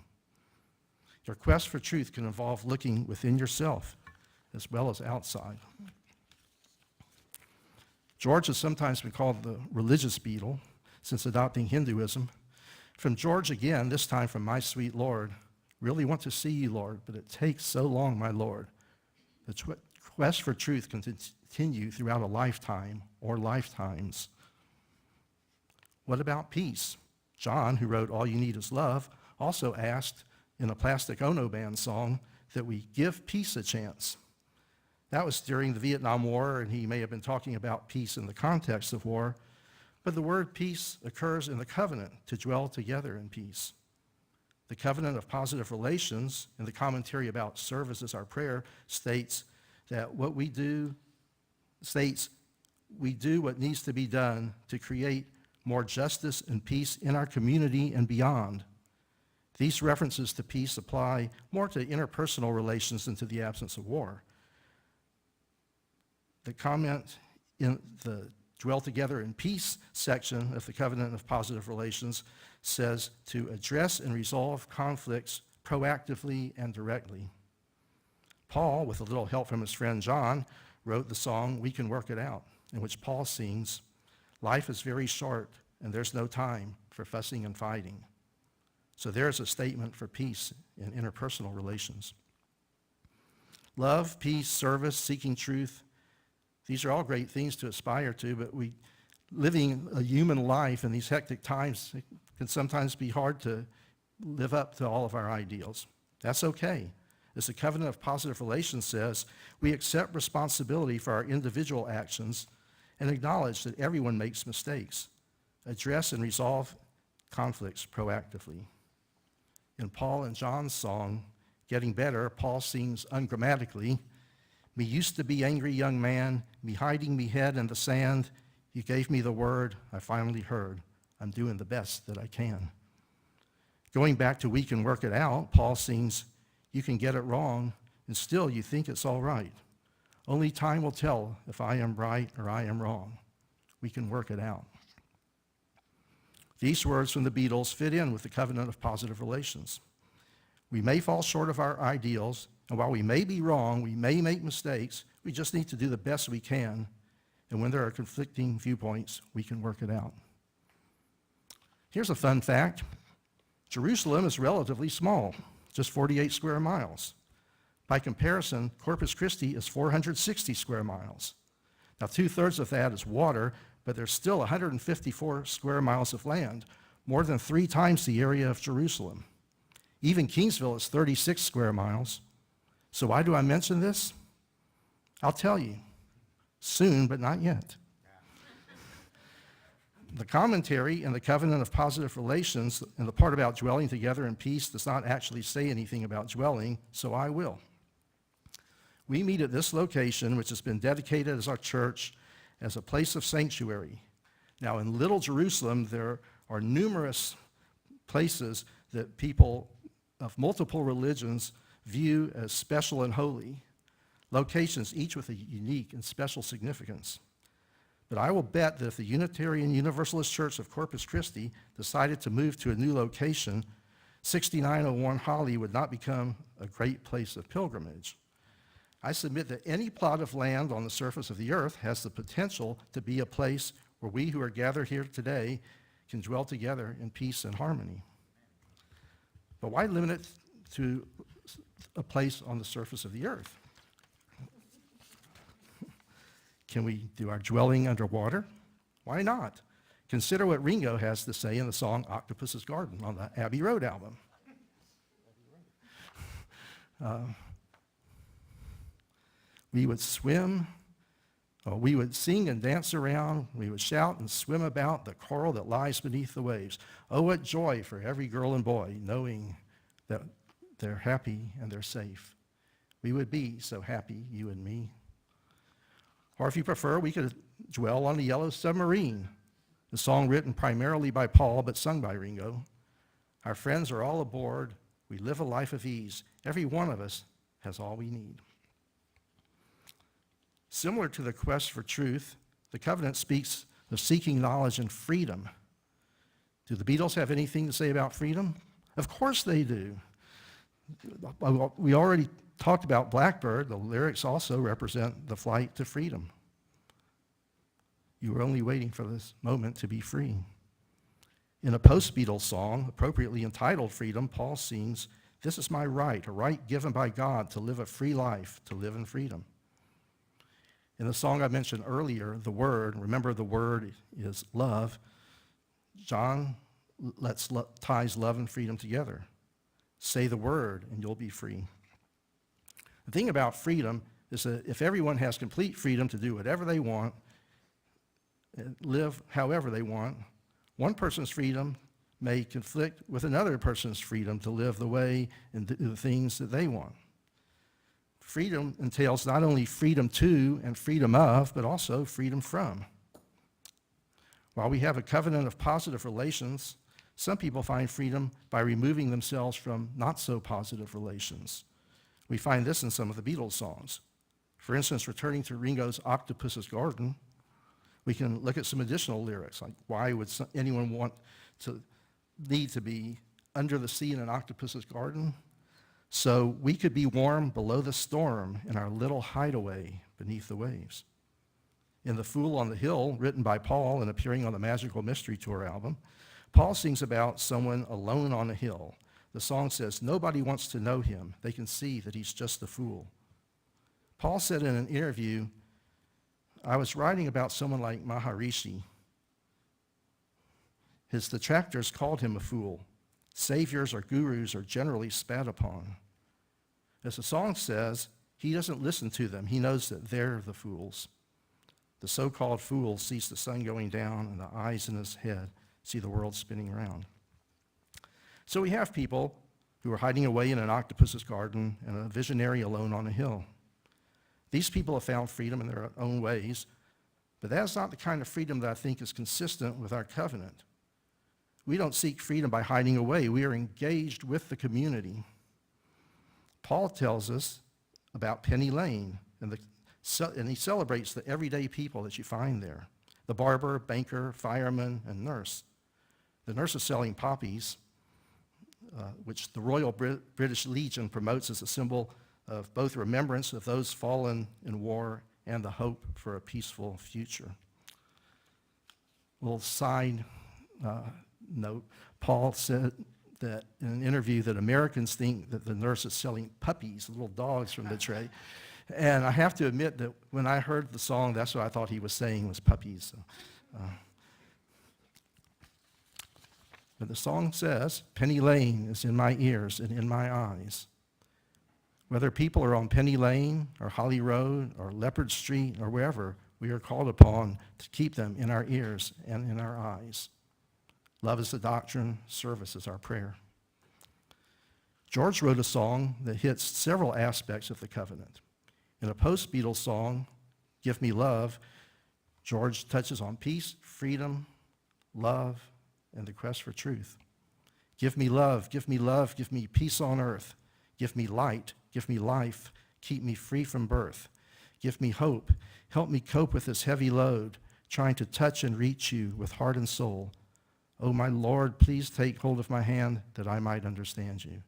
Your quest for truth can involve looking within yourself as well as outside. George has sometimes been called the religious Beatle since adopting Hinduism. From George again, this time from My Sweet Lord, really want to see you, Lord, but it takes so long, my Lord. The quest for truth can continue throughout a lifetime or lifetimes. What about peace? John, who wrote All You Need Is Love, also asked in a Plastic Ono Band song that we give peace a chance. That was during the Vietnam War, and he may have been talking about peace in the context of war, but the word peace occurs in the covenant, to dwell together in peace. The covenant of positive relations, in the commentary about service as our prayer, states that we do what needs to be done to create more justice and peace in our community and beyond. These references to peace apply more to interpersonal relations than to the absence of war. The comment in the Dwell Together in Peace section of the Covenant of Positive Relations says to address and resolve conflicts proactively and directly. Paul, with a little help from his friend John, wrote the song We Can Work It Out, in which Paul sings, life is very short and there's no time for fussing and fighting. So there's a statement for peace in interpersonal relations. Love, peace, service, seeking truth, these are all great things to aspire to, but living a human life in these hectic times, it can sometimes be hard to live up to all of our ideals. That's okay. As the Covenant of Positive Relations says, we accept responsibility for our individual actions and acknowledge that everyone makes mistakes. Address and resolve conflicts proactively. In Paul and John's song, Getting Better, Paul sings ungrammatically, me used to be angry young man, me hiding me head in the sand. You gave me the word, I finally heard. I'm doing the best that I can. Going back to We Can Work It Out, Paul sings, you can get it wrong, and still you think it's all right. Only time will tell if I am right or I am wrong. We can work it out. These words from the Beatles fit in with the Covenant of Positive Relations. We may fall short of our ideals, and while we may be wrong, we may make mistakes, we just need to do the best we can, and when there are conflicting viewpoints, we can work it out. Here's a fun fact. Jerusalem is relatively small, just 48 square miles. By comparison, Corpus Christi is 460 square miles. Now, 2/3 of that is water, but there's still 154 square miles of land, more than 3 times the area of Jerusalem. Even Kingsville is 36 square miles. So why do I mention this? I'll tell you. Soon, but not yet. The commentary in the Covenant of Positive Relations and the part about dwelling together in peace does not actually say anything about dwelling, so I will. We meet at this location, which has been dedicated as our church, as a place of sanctuary. Now, in Little Jerusalem, there are numerous places that people of multiple religions view as special and holy, locations each with a unique and special significance. But I will bet that if the Unitarian Universalist Church of Corpus Christi decided to move to a new location, 6901 Holly would not become a great place of pilgrimage. I submit that any plot of land on the surface of the earth has the potential to be a place where we who are gathered here today can dwell together in peace and harmony. But why limit it to a place on the surface of the earth? Can we do our dwelling underwater? Why not? Consider what Ringo has to say in the song Octopus's Garden on the Abbey Road album. We would swim, we would sing and dance around, we would shout and swim about the coral that lies beneath the waves. Oh, what joy for every girl and boy knowing that they're happy and they're safe. We would be so happy, you and me. Or if you prefer, we could dwell on the Yellow Submarine, the song written primarily by Paul but sung by Ringo. Our friends are all aboard. We live a life of ease. Every one of us has all we need. Similar to the quest for truth, the covenant speaks of seeking knowledge and freedom. Do the Beatles have anything to say about freedom? Of course they do. We already talked about Blackbird. The lyrics also represent the flight to freedom. You were only waiting for this moment to be free. In a post-Beatles song, appropriately entitled Freedom, Paul sings, "This is my right, a right given by God to live a free life, to live in freedom." In the song I mentioned earlier, the word, remember the word is love. John ties love and freedom together. Say the word and you'll be free. The thing about freedom is that if everyone has complete freedom to do whatever they want, live however they want, one person's freedom may conflict with another person's freedom to live the way and do the things that they want. Freedom entails not only freedom to and freedom of, but also freedom from. While we have a covenant of positive relations, some people find freedom by removing themselves from not so positive relations. We find this in some of the Beatles songs. For instance, returning to Ringo's Octopus's Garden, we can look at some additional lyrics, like why would anyone need to be under the sea in an octopus's garden? So we could be warm below the storm in our little hideaway beneath the waves. In The Fool on the Hill, written by Paul and appearing on the Magical Mystery Tour album, Paul sings about someone alone on a hill. The song says, nobody wants to know him. They can see that he's just a fool. Paul said in an interview, I was writing about someone like Maharishi. His detractors called him a fool. Saviors or gurus are generally spat upon. As the song says, he doesn't listen to them. He knows that they're the fools. The so-called fool sees the sun going down and the eyes in his head see the world spinning around. So we have people who are hiding away in an octopus's garden and a visionary alone on a hill. These people have found freedom in their own ways, but that's not the kind of freedom that I think is consistent with our covenant. We don't seek freedom by hiding away. We are engaged with the community. Paul tells us about Penny Lane, and he celebrates the everyday people that you find there, the barber, banker, fireman, and nurse. The nurse is selling poppies, which the Royal British Legion promotes as a symbol of both remembrance of those fallen in war and the hope for a peaceful future. A little side note, Paul said that in an interview that Americans think that the nurse is selling puppies, little dogs from the tray. And I have to admit that when I heard the song, that's what I thought he was saying was puppies. So But the song says, Penny Lane is in my ears and in my eyes. Whether people are on Penny Lane or Holly Road or Leopard Street or wherever, we are called upon to keep them in our ears and in our eyes. Love is the doctrine, service is our prayer. George wrote a song that hits several aspects of the covenant. In a post-Beatles song, Give Me Love, George touches on peace, freedom, love, and the quest for truth. Give me love, give me love, give me peace on earth. Give me light, give me life, keep me free from birth. Give me hope, help me cope with this heavy load, trying to touch and reach you with heart and soul. Oh, my Lord, please take hold of my hand that I might understand you.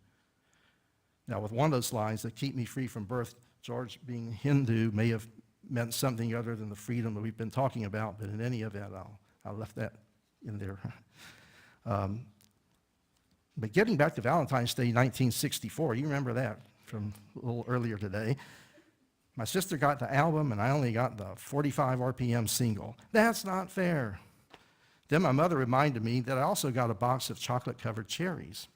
Now, with one of those lines that keep me free from birth, George, being Hindu, may have meant something other than the freedom that we've been talking about, but in any event, I left that in there. But getting back to Valentine's Day 1964, you remember that from a little earlier today. My sister got the album, and I only got the 45 RPM single. That's not fair. Then my mother reminded me that I also got a box of chocolate-covered cherries.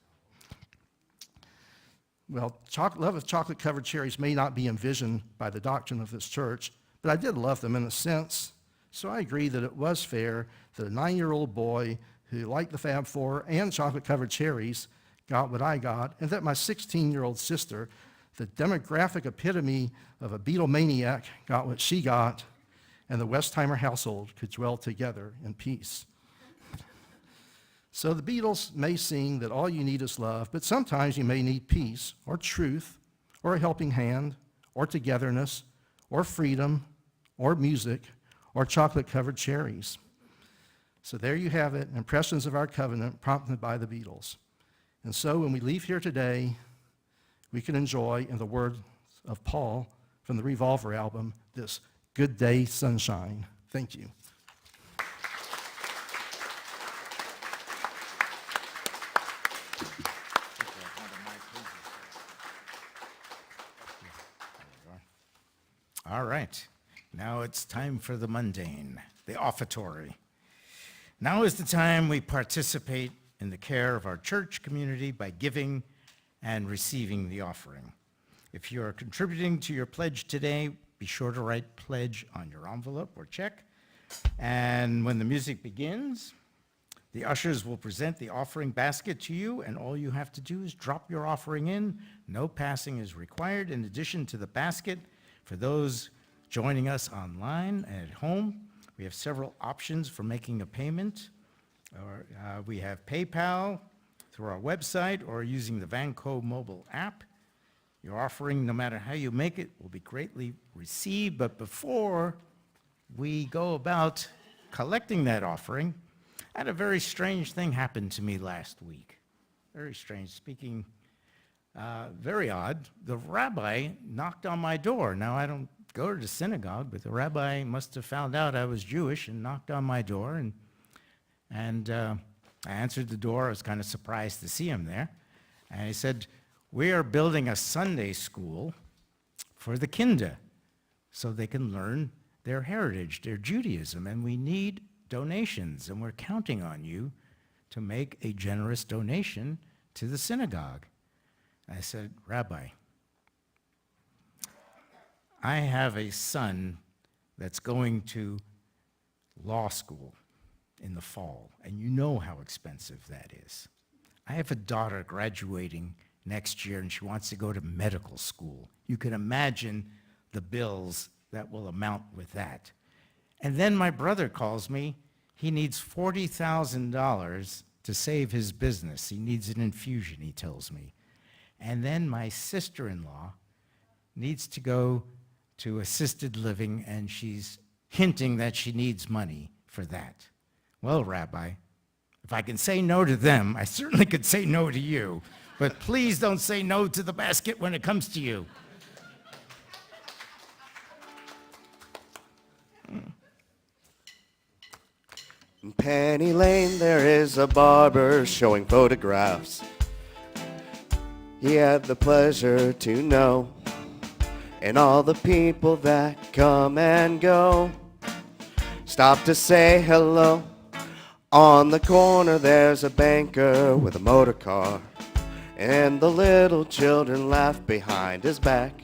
Well, love of chocolate-covered cherries may not be envisioned by the doctrine of this church, but I did love them in a sense, so I agree that it was fair that a 9-year-old boy who liked the Fab Four and chocolate-covered cherries got what I got, and that my 16-year-old sister, the demographic epitome of a Beatlemaniac, got what she got, and the Westheimer household could dwell together in peace. So the Beatles may sing that all you need is love, but sometimes you may need peace, or truth, or a helping hand, or togetherness, or freedom, or music, or chocolate-covered cherries. So there you have it, impressions of our covenant prompted by the Beatles. And so when we leave here today, we can enjoy, in the words of Paul from the Revolver album, this good day sunshine. Thank you. All right, now it's time for the mundane, the offertory. Now is the time we participate in the care of our church community by giving and receiving the offering. If you are contributing to your pledge today, be sure to write pledge on your envelope or check. And when the music begins, the ushers will present the offering basket to you, and all you have to do is drop your offering in. No passing is required. In addition to the basket, for those joining us online and at home, we have several options for making a payment. We have PayPal through our website or using the Vanco mobile app. Your offering, no matter how you make it, will be greatly received. But before we go about collecting that offering, I had a very strange thing happen to me last week. Very strange. Speaking very odd. The rabbi knocked on my door. Now, I don't go to the synagogue, but the rabbi must have found out I was Jewish and knocked on my door. And I answered the door. I was kind of surprised to see him there. And he said, "We are building a Sunday school for the Kinder so they can learn their heritage, their Judaism, and we need donations, and we're counting on you to make a generous donation to the synagogue." I said, "Rabbi, I have a son that's going to law school in the fall, and you know how expensive that is. I have a daughter graduating next year, and she wants to go to medical school. You can imagine the bills that will amount with that. And then my brother calls me. He needs $40,000 to save his business. He needs an infusion, he tells me. And then my sister-in-law needs to go to assisted living, and she's hinting that she needs money for that. Well, Rabbi, if I can say no to them, I certainly could say no to you. But please don't say no to the basket when it comes to you." In Penny Lane there is a barber showing photographs he had the pleasure to know, and all the people that come and go. stop to say hello. On the corner there's a banker with a motor car, and the little children laugh behind his back.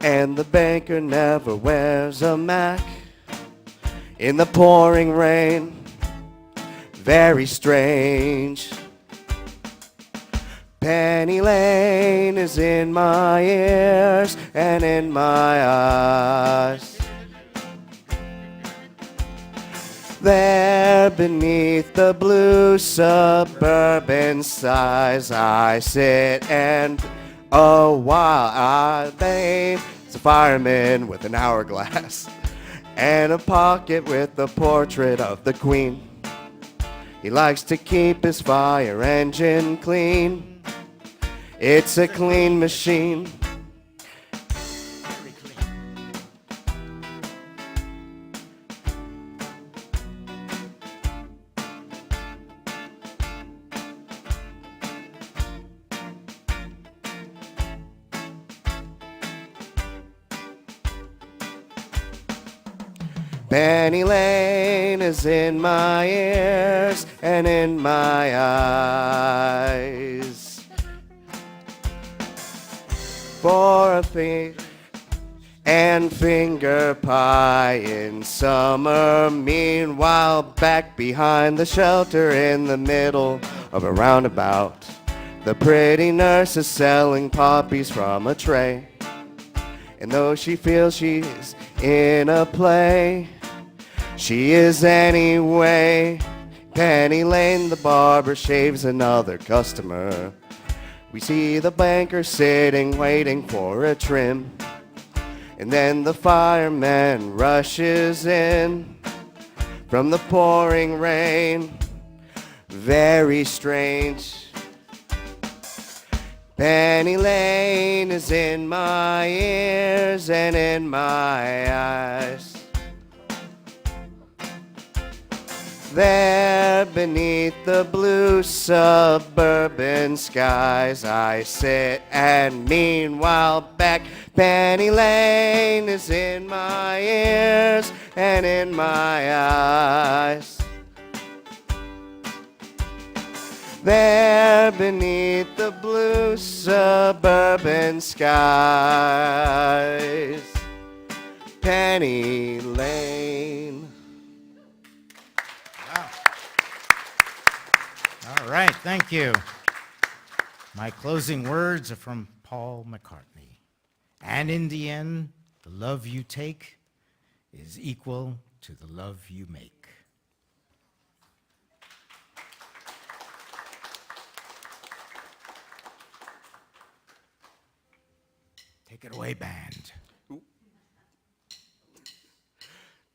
And the banker never wears a Mac. In the pouring rain, very strange. Penny Lane is in my ears and in my eyes. There beneath the blue suburban skies I sit and while I bathe. It's a fireman with an hourglass and a pocket with the portrait of the Queen. He likes to keep his fire engine clean. It's a clean machine. Penny Lane is in my ears and in my eyes. For a thief and finger pie in summer. Meanwhile, back behind the shelter in the middle of a roundabout, the pretty nurse is selling poppies from a tray. And though she feels she's in a play, she is anyway. Penny Lane, the barber, shaves another customer. We see the banker sitting, waiting for a trim. And then the fireman rushes in from the pouring rain. Very strange. Penny Lane is in my ears and in my eyes. There beneath the blue suburban skies I sit, and meanwhile back Penny Lane is in my ears and in my eyes. There beneath the blue suburban skies, Penny Lane. Wow. All right, thank you. My closing words are from Paul McCartney. And in the end, the love you take is equal to the love you make. Take it away, band.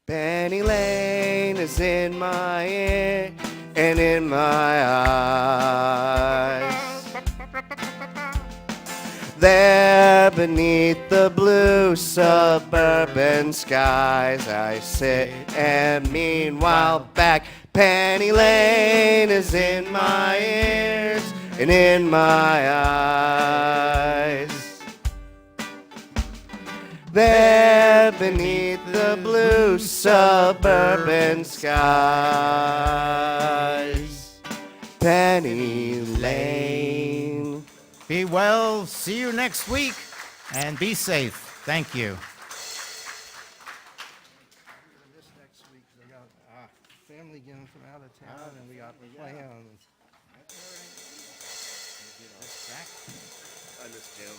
Penny Lane is in my ear and in my eyes. There beneath the blue suburban skies I sit, and meanwhile back Penny Lane is in my ears and in my eyes. There beneath the blue suburban skies, Penny Lane. Be well, see you next week, and be safe. Thank you. This next week, we got family again from out of town, and we got plans. I miss Jim.